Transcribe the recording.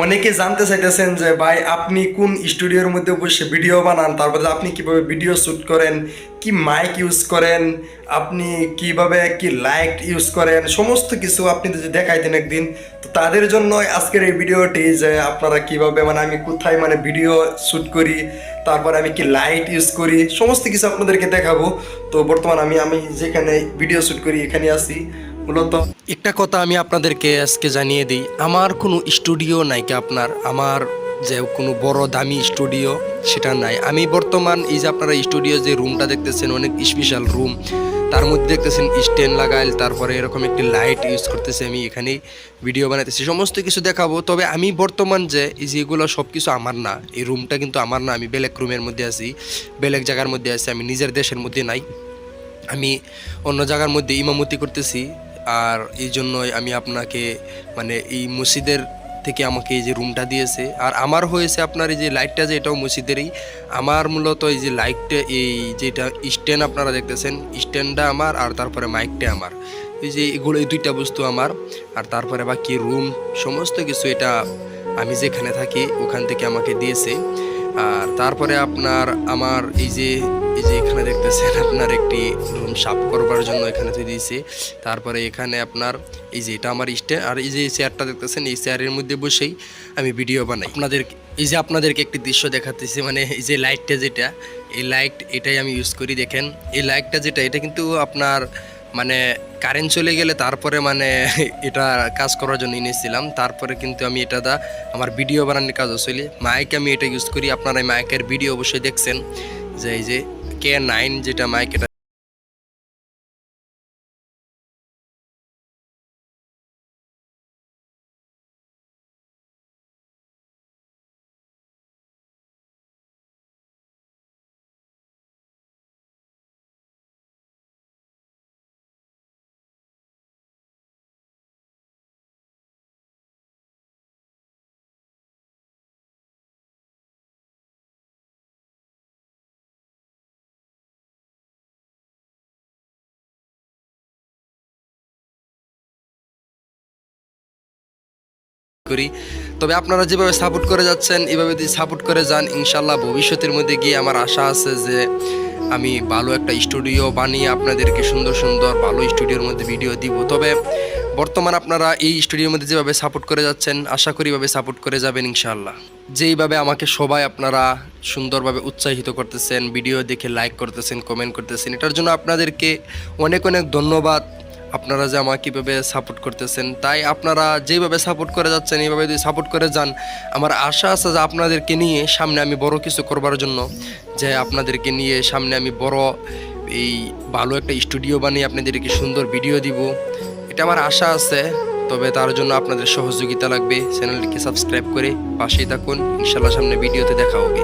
অনেকে জানতে চাইতেছেন যে ভাই আপনি কোন স্টুডিওর মধ্যে বসে ভিডিও বানান, তারপরে আপনি কিভাবে ভিডিও শ্যুট করেন, কি মাইক ইউজ করেন, আপনি কিভাবে কি লাইট ইউজ করেন, সমস্ত কিছু আপনি যদি দেখাইতেন একদিন। তো তাদের জন্য আজকের এই ভিডিওটি, যে আপনারা কিভাবে মানে আমি কোথায় মানে ভিডিও শ্যুট করি, তারপরে আমি কি লাইট ইউজ করি, সমস্ত কিছু আপনাদেরকে দেখাবো। তো বর্তমান আমি আমি যেখানে ভিডিও শ্যুট করি এখানে আছি মূলত। একটা কথা আমি আপনাদেরকে আজকে জানিয়ে দিই, আমার কোনো স্টুডিও নাই কি আমার যে কোনো বড় দামি স্টুডিও সেটা নাই। আমি বর্তমান এই যে আপনারা স্টুডিও যে রুমটা দেখতেছেন অনেক স্পেশাল রুম, তার মধ্যে দেখতেছেন স্ট্যান্ড লাগাইল, তারপরে এরকম একটি লাইট ইউজ করতেছি, আমি এখানেই ভিডিও বানাইতেছি, সমস্ত কিছু দেখাবো। তবে আমি বর্তমান যে এই যে এগুলো সব কিছু আমার না, এই রুমটা কিন্তু আমার না, আমি বেলেগ রুমের মধ্যে আছি, বেলেগ জায়গার মধ্যে আছি, আমি নিজের দেশের মধ্যে নাই, আমি অন্য জায়গার মধ্যে ইমামতি করতেছি। আর এই জন্যই আমি আপনাকে মানে এই মসজিদের থেকে আমাকে এই যে রুমটা দিয়েছে, আর আমার হয়েছে আপনার এই যে লাইটটা, যে এটাও মসজিদেরই। আমার মূলত এই যে লাইটটা, এই যেটা স্ট্যান্ড আপনারা দেখতেছেন, স্ট্যান্ডটা আমার, আর তারপরে মাইকটা আমার, এই যে এগুলো এই দুইটা বস্তু আমার। আর তারপরে বাকি রুম সমস্ত কিছু এটা আমি যেখানে থাকি ওখান থেকে আমাকে দিয়েছে। আর তারপরে আপনার আমার এই যে এখানে দেখতেছেন আপনার একটি রুম সাফ করবার জন্য এখানে তুই দিয়েছে। তারপরে এখানে আপনার এই যে এটা আমার স্ট্যান্ড, আর এই যে চেয়ারটা দেখতেছেন, এই চেয়ারের মধ্যে বসেই আমি ভিডিও বানাই। আপনাদেরকে একটি দৃশ্য দেখাতেছি, মানে এই যে লাইটটা যেটা, এই লাইট এটাই আমি ইউজ করি। দেখেন এই লাইটটা যেটা, এটা কিন্তু আপনার মানে কারেন্ট চলে গেলে তারপরে মানে এটা কাজ করার জন্য এনেছিলাম। তারপরে কিন্তু আমি এটা আমার ভিডিও বানানোর কাজ চলে। মাইক আমি এটা ইউজ করি, আপনারা এই মাইকের ভিডিও অবশ্যই দেখছেন, যে এই যে K9 যেটা মাইক, এটা করি। তবে আপনারা যেভাবে সাপোর্ট করে যাচ্ছেন, এভাবে যদি সাপোর্ট করে যান, ইনশাল্লাহ ভবিষ্যতের মধ্যে গিয়ে আমার আশা আছে যে আমি ভালো একটা স্টুডিও বানিয়ে আপনাদেরকে সুন্দর সুন্দর ভালো স্টুডিওর মধ্যে ভিডিও দিব। তবে বর্তমান আপনারা এই স্টুডিওর মধ্যে যেভাবে সাপোর্ট করে যাচ্ছেন, আশা করি এভাবে সাপোর্ট করে যাবেন ইনশাল্লাহ। যেইভাবে আমাকে সবাই আপনারা সুন্দরভাবে উৎসাহিত করতেছেন, ভিডিও দেখে লাইক করতেছেন, কমেন্ট করতেছেন, এটার জন্য আপনাদেরকে অনেক অনেক ধন্যবাদ। আপনারা যে আমাকে কীভাবে সাপোর্ট করতেছেন, তাই আপনারা যেভাবে সাপোর্ট করে যাচ্ছেন এইভাবে যদি সাপোর্ট করে যান, আমার আশা আছে যে আপনাদেরকে নিয়ে সামনে আমি বড় কিছু করবার জন্য, যে আপনাদেরকে নিয়ে সামনে আমি বড় এই ভালো একটা স্টুডিও বানিয়ে আপনাদেরকে সুন্দর ভিডিও দিব, এটা আমার আশা আছে। তবে তার জন্য আপনাদের সহযোগিতা লাগবে। চ্যানেলটিকে সাবস্ক্রাইব করে পাশেই থাকুন, ইনশাল্লাহ সামনে ভিডিওতে দেখা হবে।